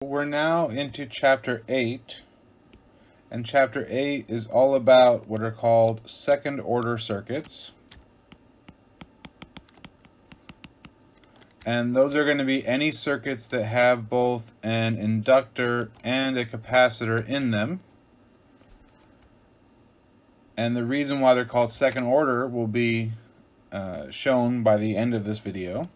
We're now into Chapter 8, and Chapter 8 is all about what are called second-order circuits. And those are going to be any circuits that have both an inductor and a capacitor in them. And the reason why they're called second order will be shown by the end of this video.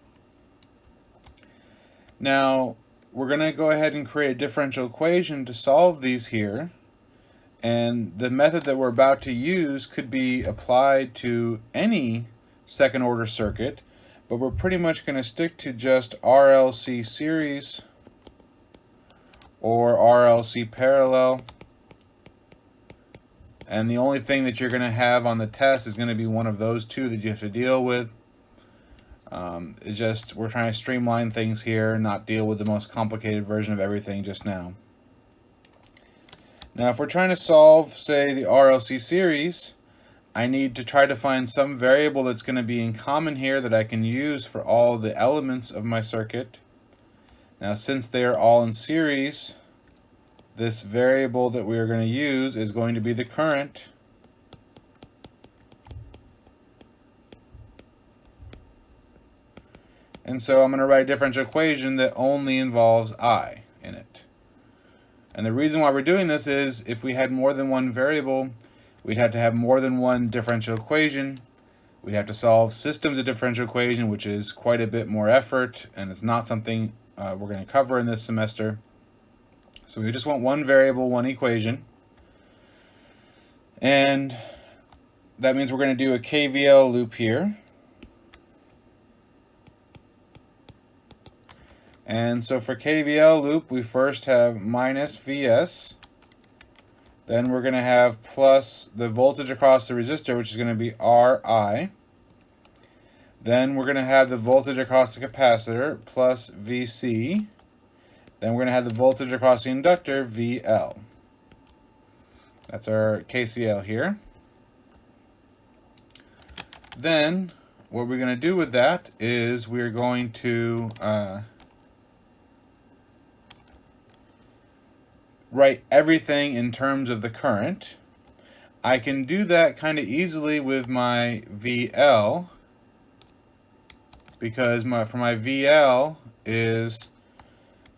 Now, we're going to go ahead and create a differential equation to solve these here. And the method that we're about to use could be applied to any second order circuit, but we're pretty much going to stick to just RLC series or RLC parallel. And the only thing that you're going to have on the test is going to be one of those two that you have to deal with. It's just we're trying to streamline things here, not deal with the most complicated version of everything just now. Now, if we're trying to solve, say, the RLC series, I need to try to find some variable that's going to be in common here that I can use for all the elements of my circuit. Now, since they are all in series, this variable that we are going to use is going to be the current. And so I'm going to write a differential equation that only involves I in it. And the reason why we're doing this is if we had more than one variable, we'd have to have more than one differential equation. We'd have to solve systems of differential equation, which is quite a bit more effort, and it's not something we're going to cover in this semester. So we just want one variable, one equation. And that means we're going to do a KVL loop here. And so for KVL loop, we first have minus Vs. Then we're going to have plus the voltage across the resistor, which is going to be Ri. Then we're going to have the voltage across the capacitor, plus Vc. Then we're going to have the voltage across the inductor, VL. That's our KCL here. Then what we're going to do with that is we're going to write everything in terms of the current. I can do that kind of easily with my VL because for my VL is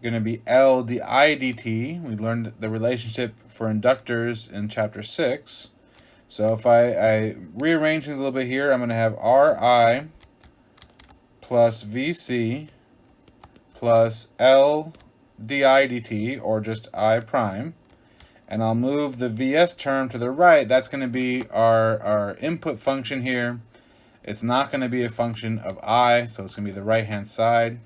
going to be L di dt. We learned the relationship for inductors in chapter 6. So if I rearrange things a little bit here, I'm going to have Ri plus Vc plus L di dt, or just I prime, and I'll move the Vs term to the right. That's going to be our input function here. It's not going to be a function of I, so it's going to be the right hand side.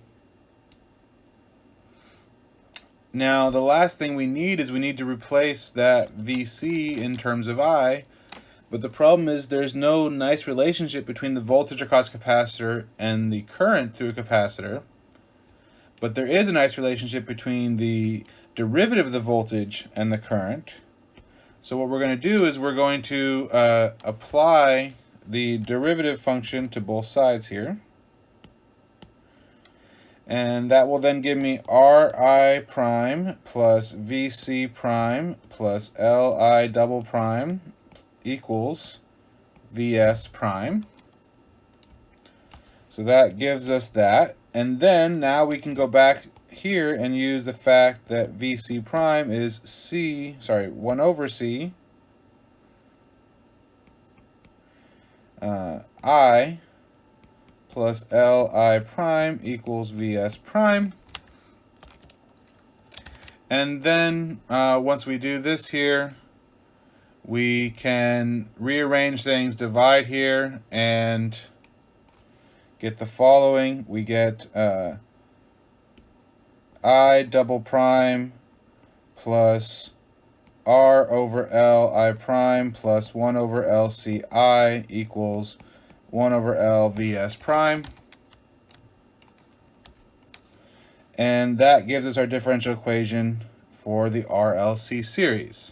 Now the last thing we need is we need to replace that Vc in terms of I, but the problem is there's no nice relationship between the voltage across capacitor and the current through a capacitor. But there is a nice relationship between the derivative of the voltage and the current. So what we're going to do is we're going to apply the derivative function to both sides here. And that will then give me Ri prime plus Vc prime plus Li double prime equals Vs prime. So that gives us that. And then now we can go back here and use the fact that Vc prime is 1 over C I plus Li prime equals Vs prime. And then once we do this here, we can rearrange things, divide here, and get the following. We get I double prime plus R over L I prime plus 1 over LCI equals 1 over L Vs prime. And that gives us our differential equation for the RLC series.